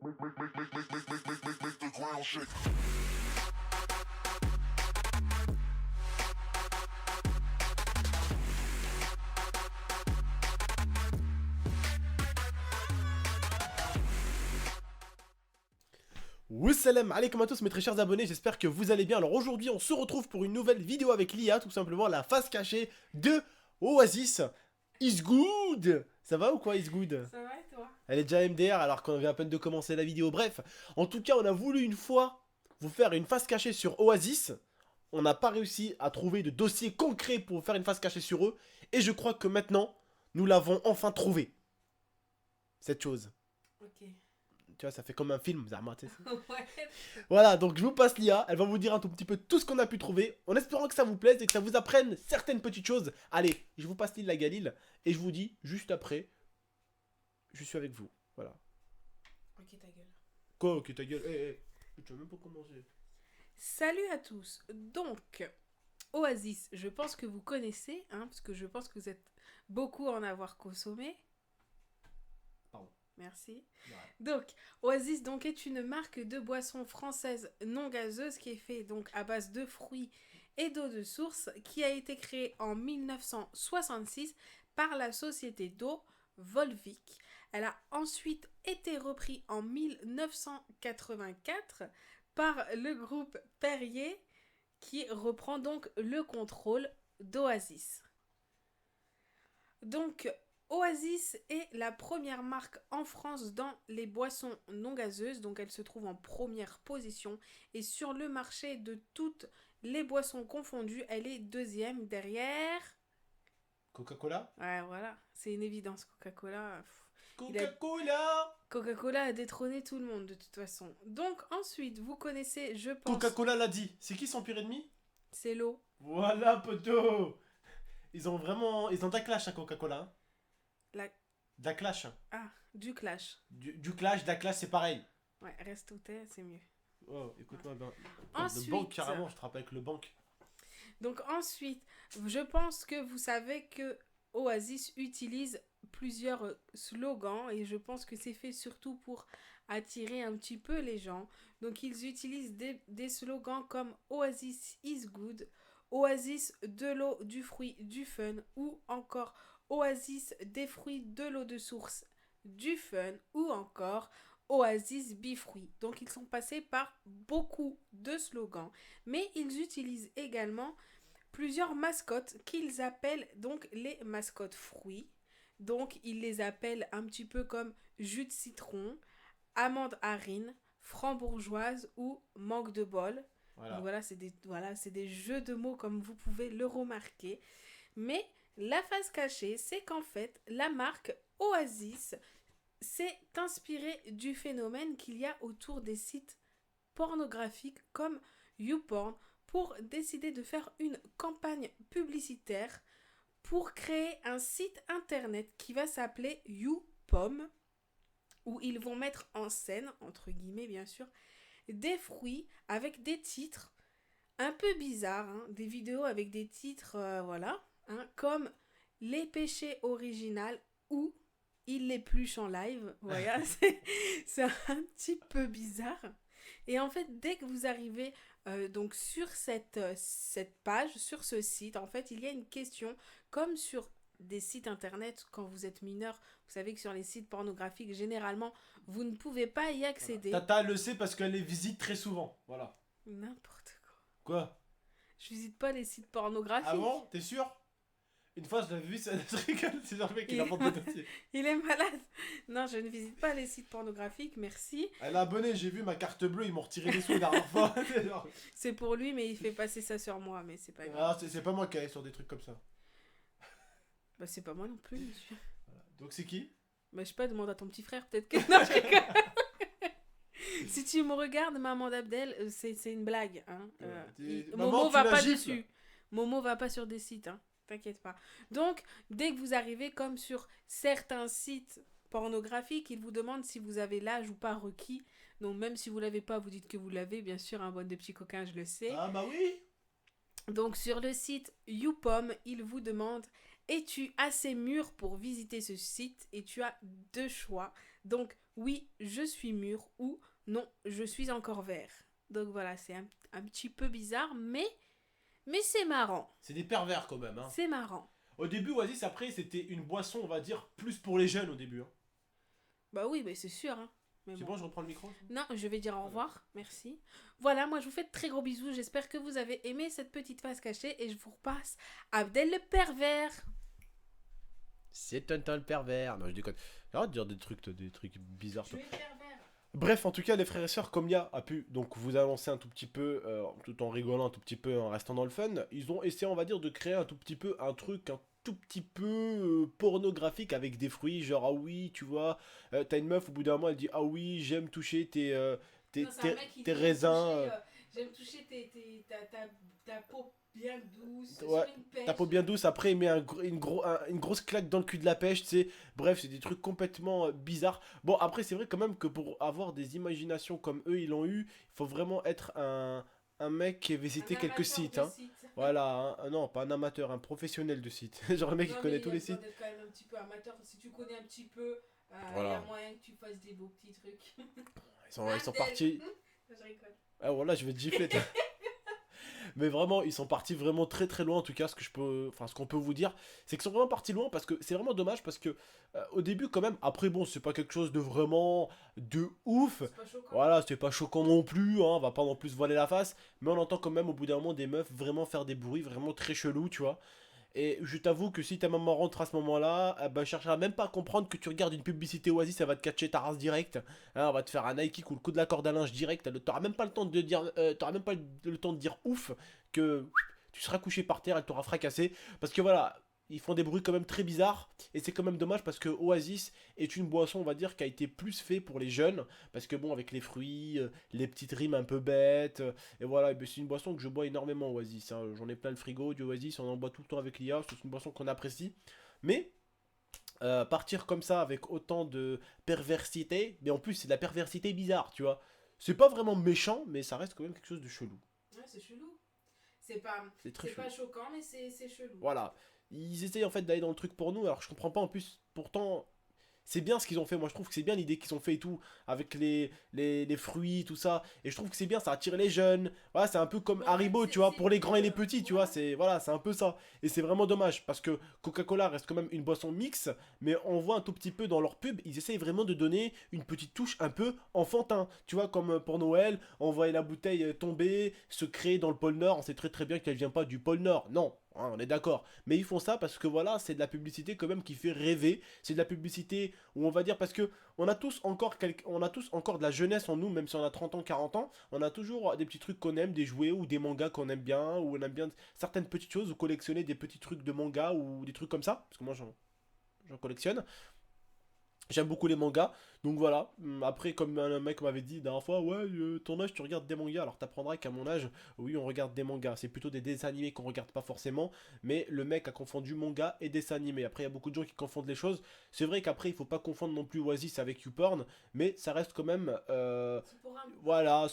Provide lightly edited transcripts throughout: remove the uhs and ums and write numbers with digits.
Make the ground shake. Wassalam alaikum à tous mes très chers abonnés, j'espère que vous allez bien. Alors aujourd'hui on se retrouve pour une nouvelle vidéo avec l'IA, tout simplement la face cachée de Oasis. Is good. Ça va ou quoi Is good? Ça va et toi? Elle est déjà MDR alors qu'on vient à peine de commencer la vidéo. Bref, en tout cas on a voulu une fois vous faire une face cachée sur Oasis. On n'a pas réussi à trouver de dossier concret pour faire une face cachée sur eux. Et je crois que maintenant, nous l'avons enfin trouvé. Cette chose. Ok. Tu vois, ça fait comme un film, Zahma, tu sais. Ouais. Voilà, donc je vous passe l'IA, elle va vous dire un tout petit peu tout ce qu'on a pu trouver, en espérant que ça vous plaise et que ça vous apprenne certaines petites choses. Allez, je vous passe l'île la Galil, et je vous dis, juste après, je suis avec vous. Voilà. Ok, ta gueule. Quoi, ok, ta gueule, tu vas même pas commencer. Salut à tous. Donc, Oasis, je pense que vous connaissez, hein, parce que je pense que vous êtes beaucoup à en avoir consommé. Pardon. Merci. Ouais. Donc, Oasis donc, est une marque de boisson française non gazeuse qui est faite donc à base de fruits et d'eau de source, qui a été créée en 1966 par la société d'eau Volvic. Elle a ensuite été reprise en 1984 par le groupe Perrier, qui reprend donc le contrôle d'Oasis. Donc, Oasis est la première marque en France dans les boissons non gazeuses, donc elle se trouve en première position. Et sur le marché de toutes les boissons confondues, elle est deuxième derrière... Coca-Cola? Ouais, voilà, c'est une évidence, Coca-Cola. Coca-Cola! Coca-Cola a détrôné tout le monde de toute façon. Donc ensuite, vous connaissez, je pense... Coca-Cola l'a dit, c'est qui son pire ennemi? C'est l'eau. Voilà, poteau! Ils ont de la clash, hein, Coca-Cola. Hein. La... De la clash. Hein. Ah, du clash. Du clash, de la clash, c'est pareil. Ouais, reste où t'es, c'est mieux. Oh, écoute-moi, ben. Ensuite, Le banque, carrément, je te rappelle que le banque. Donc ensuite, je pense que vous savez que Oasis utilise plusieurs slogans et je pense que c'est fait surtout pour attirer un petit peu les gens. Donc ils utilisent des slogans comme Oasis is good, Oasis de l'eau, du fruit, du fun, ou encore Oasis des fruits, de l'eau de source, du fun, ou encore Oasis bifruit. Donc ils sont passés par beaucoup de slogans, mais ils utilisent également plusieurs mascottes qu'ils appellent donc les mascottes fruits. Donc ils les appellent un petit peu comme jus de citron, amande harine, frambourgeoise ou mangue de bol. Voilà. Donc voilà, c'est des jeux de mots comme vous pouvez le remarquer. Mais la face cachée, c'est qu'en fait, la marque Oasis s'est inspirée du phénomène qu'il y a autour des sites pornographiques comme YouPorn pour décider de faire une campagne publicitaire pour créer un site internet qui va s'appeler YouPom, où ils vont mettre en scène, entre guillemets bien sûr, des fruits avec des titres un peu bizarres, hein, des vidéos avec des titres, comme Les péchés original ou Il l'épluche en live. Voilà, c'est un petit peu bizarre. Et en fait, dès que vous arrivez donc sur cette page, sur ce site, en fait, il y a une question, comme sur des sites internet, quand vous êtes mineur, vous savez que sur les sites pornographiques, généralement, vous ne pouvez pas y accéder. Voilà. Tata le sait parce qu'elle les visite très souvent. Voilà. N'importe quoi. Quoi? Je visite pas les sites pornographiques. Ah bon? T'es sûr? Une fois, je l'avais vu, ça se rigole. C'est genre le mec qui n'a pas de dossier. Il est malade. Non, je ne visite pas les sites pornographiques, merci. Elle a abonné, j'ai vu ma carte bleue, ils m'ont retiré les sous la dernière fois. C'est pour lui, mais il fait passer ça sur moi, mais c'est pas grave. Ah, c'est pas moi qui allais sur des trucs comme ça. Bah, c'est pas moi non plus, monsieur. Voilà. Donc c'est qui? Bah, je sais pas, demande à ton petit frère, peut-être que... Non, je rigole. Si tu me regardes, maman d'Abdel, c'est une blague. Hein. Maman, Momo tu va la pas gifles. dessus. Momo va pas sur des sites, hein. T'inquiète pas. Donc, dès que vous arrivez comme sur certains sites pornographiques, ils vous demandent si vous avez l'âge ou pas requis. Donc, même si vous l'avez pas, vous dites que vous l'avez. Bien sûr, un bon de petits coquins, je le sais. Ah bah oui. Donc, sur le site YouPom, il vous demande: es-tu assez mûr pour visiter ce site? Et tu as deux choix. Donc, oui, je suis mûr ou non, je suis encore vert. Donc voilà, c'est un petit peu bizarre, mais c'est marrant. C'est des pervers quand même. Hein. C'est marrant. Au début, Oasis, après, c'était une boisson, on va dire, plus pour les jeunes au début. Hein. Bah oui, mais c'est sûr. Hein. Mais C'est bon, je reprends le micro. Non, je vais dire au revoir. Merci. Voilà, moi je vous fais de très gros bisous. J'espère que vous avez aimé cette petite face cachée et je vous repasse Abdel le pervers. C'est Tonton le pervers. Non, je déconne. J'arrête de dire des trucs bizarres. Tu es pervers. Bref, en tout cas, les frères et sœurs, comme Ya a pu donc vous annoncer un tout petit peu, tout en rigolant un tout petit peu, en restant dans le fun, ils ont essayé, on va dire, de créer un tout petit peu un truc, un tout petit peu pornographique avec des fruits, genre ah oui, tu vois, t'as une meuf au bout d'un moment, elle dit ah oui, j'aime toucher Non, c'est un mec qui tes dit, raisins. j'aime toucher ta peau bien douce. Ouais, sur une pêche. ta peau bien douce, après il met une grosse claque dans le cul de la pêche, tu sais. Bref, c'est des trucs complètement bizarres. Bon, après, c'est vrai quand même que pour avoir des imaginations comme eux, ils l'ont eu, il faut vraiment être un mec qui a visité Un quelques amateur sites. de Hein. site. Voilà, non, pas un amateur, un professionnel de site. Genre le mec qui Non, connaît mais tous il y a les besoin sites. d'être quand même un petit peu amateur. Si tu connais un petit peu, Voilà. il y a moyen que tu fasses des beaux petits trucs. Ils sont Abdel. partis. Je rigole. Ah voilà, je vais te gifler. Mais vraiment, ils sont partis vraiment très très loin. En tout cas, ce qu'on peut vous dire, c'est qu'ils sont vraiment partis loin parce que c'est vraiment dommage parce que au début, quand même, après bon, c'est pas quelque chose de vraiment de ouf. C'est pas choquant. Voilà, c'était pas choquant non plus, hein, on va pas non plus se voiler la face, mais on entend quand même au bout d'un moment des meufs vraiment faire des bruits vraiment très chelous, tu vois. Et je t'avoue que si ta maman rentre à ce moment-là, elle bah, cherchera même pas à comprendre que tu regardes une publicité Oasis, elle va te catcher ta race direct. Hein, on va te faire un Nike ou le coup de la corde à linge direct. T'auras même pas le temps de dire, t'auras même pas le temps de dire ouf que tu seras couché par terre, elle t'aura fracassé. Parce que voilà, ils font des bruits quand même très bizarres. Et c'est quand même dommage parce que Oasis est une boisson, on va dire, qui a été plus fait pour les jeunes. Parce que bon, avec les fruits, les petites rimes un peu bêtes. Et voilà, et ben, c'est une boisson que je bois énormément, Oasis. Hein. J'en ai plein le frigo du Oasis, on en boit tout le temps avec l'IA. C'est une boisson qu'on apprécie. Mais partir comme ça avec autant de perversité, mais en plus c'est de la perversité bizarre, tu vois. C'est pas vraiment méchant, mais ça reste quand même quelque chose de chelou. Ouais, c'est chelou. C'est pas, C'est très c'est chelou. pas choquant, mais c'est chelou. Voilà. Ils essayent en fait d'aller dans le truc pour nous, alors je comprends pas en plus. Pourtant, c'est bien ce qu'ils ont fait. Moi, je trouve que c'est bien l'idée qu'ils ont fait et tout, avec les fruits, tout ça. Et je trouve que c'est bien, ça attire les jeunes. Voilà, c'est un peu comme En fait, Haribo, c'est- tu vois, c'est- pour les grands et les euh, petits, tu ouais. vois. C'est un peu ça. Et c'est vraiment dommage, parce que Coca-Cola reste quand même une boisson mix, mais on voit un tout petit peu dans leur pub, ils essayent vraiment de donner une petite touche un peu enfantin. Tu vois, comme pour Noël, on voit la bouteille tomber, se créer dans le pôle Nord. On sait très très bien qu'elle vient pas du pôle Nord. Non, hein, on est d'accord. Mais ils font ça parce que voilà, c'est de la publicité quand même qui fait rêver. C'est de la publicité où on va dire, parce que on a tous encore de la jeunesse en nous, même si on a 30 ans, 40 ans, on a toujours des petits trucs qu'on aime, des jouets ou des mangas qu'on aime bien, ou on aime bien certaines petites choses, ou collectionner des petits trucs de manga ou des trucs comme ça, parce que moi j'en collectionne. J'aime beaucoup les mangas, donc voilà. Après, comme un mec m'avait dit la dernière fois, ouais, ton âge, tu regardes des mangas. Alors t'apprendras qu'à mon âge, oui, on regarde des mangas. C'est plutôt des dessins animés qu'on regarde pas forcément, mais le mec a confondu manga et dessin animé. Après, il y a beaucoup de gens qui confondent les choses. C'est vrai qu'après, il faut pas confondre non plus Oasis avec YouPorn, mais ça reste quand même, C'est pour voilà,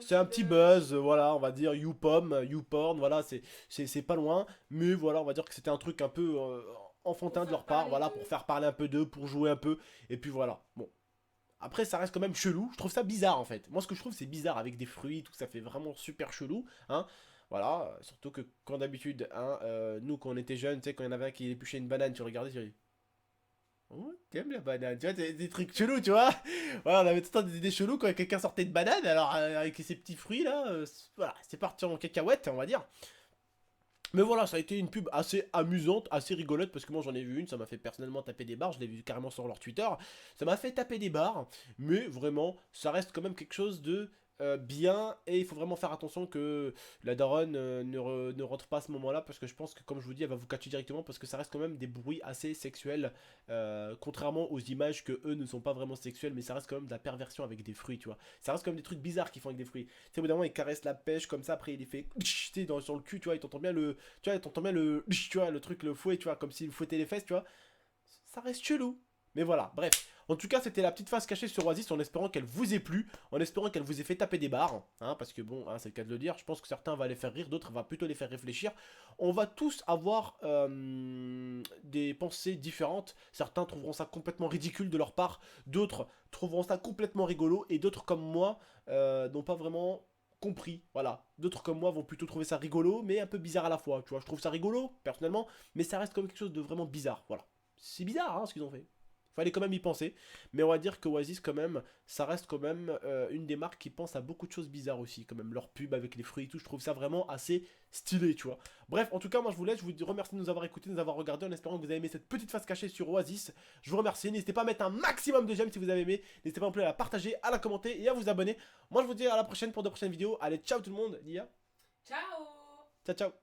c'est un petit buzz, voilà, on va dire YouPorn, voilà, c'est pas loin, mais voilà, on va dire que c'était un truc un peu enfantin Pour de leur faire part, parler voilà, d'eux. pour faire parler un peu d'eux, pour jouer un peu, et puis voilà, bon. Après, ça reste quand même chelou, je trouve ça bizarre en fait. Moi, ce que je trouve, c'est bizarre avec des fruits, tout ça fait vraiment super chelou, hein. Voilà, surtout que quand d'habitude, hein, nous, quand on était jeunes, tu sais, quand il y en avait un qui épluchait une banane, tu regardais, tu dis, oh, t'aimes la banane, tu vois, des trucs chelous, tu vois. Voilà, on avait tout le temps des idées chelous quand quelqu'un sortait de banane, alors avec ces petits fruits là, voilà, c'est parti en cacahuète, on va dire. Mais voilà, ça a été une pub assez amusante, assez rigolote, parce que moi j'en ai vu une, ça m'a fait personnellement taper des barres, je l'ai vu carrément sur leur Twitter, ça m'a fait taper des barres, mais vraiment, ça reste quand même quelque chose de bien, et il faut vraiment faire attention que la daronne ne rentre pas à ce moment-là, parce que je pense que, comme je vous dis, elle va vous catcher directement, parce que ça reste quand même des bruits assez sexuels, contrairement aux images que eux ne sont pas vraiment sexuels, mais ça reste quand même de la perversion avec des fruits, tu vois. Ça reste quand même des trucs bizarres qu'ils font avec des fruits. Tu sais, au bout d'un moment, ils caressent la pêche comme ça, après il les fait, tu sais, sur le cul, tu vois, il t'entend bien tu vois, le truc, le fouet, tu vois, comme s'il fouettait les fesses, tu vois. Ça reste chelou. Mais voilà, bref. En tout cas, c'était la petite face cachée sur Oasis en espérant qu'elle vous ait plu, en espérant qu'elle vous ait fait taper des barres, hein, parce que bon, hein, c'est le cas de le dire, je pense que certains vont les faire rire, d'autres vont plutôt les faire réfléchir. On va tous avoir des pensées différentes, certains trouveront ça complètement ridicule de leur part, d'autres trouveront ça complètement rigolo, et d'autres comme moi n'ont pas vraiment compris, voilà. D'autres comme moi vont plutôt trouver ça rigolo, mais un peu bizarre à la fois, tu vois, je trouve ça rigolo, personnellement, mais ça reste comme quelque chose de vraiment bizarre, voilà. C'est bizarre, hein, ce qu'ils ont fait. Fallait quand même y penser. Mais on va dire que Oasis, quand même, ça reste quand même une des marques qui pense à beaucoup de choses bizarres aussi. Quand même, leur pub avec les fruits et tout, je trouve ça vraiment assez stylé, tu vois. Bref, en tout cas, moi je vous laisse. Je vous remercie de nous avoir écoutés, de nous avoir regardés, en espérant que vous avez aimé cette petite face cachée sur Oasis. Je vous remercie. N'hésitez pas à mettre un maximum de j'aime si vous avez aimé. N'hésitez pas non plus à la partager, à la commenter et à vous abonner. Moi, je vous dis à la prochaine pour de prochaines vidéos. Allez, ciao tout le monde. Lia. Ciao! Ciao, ciao.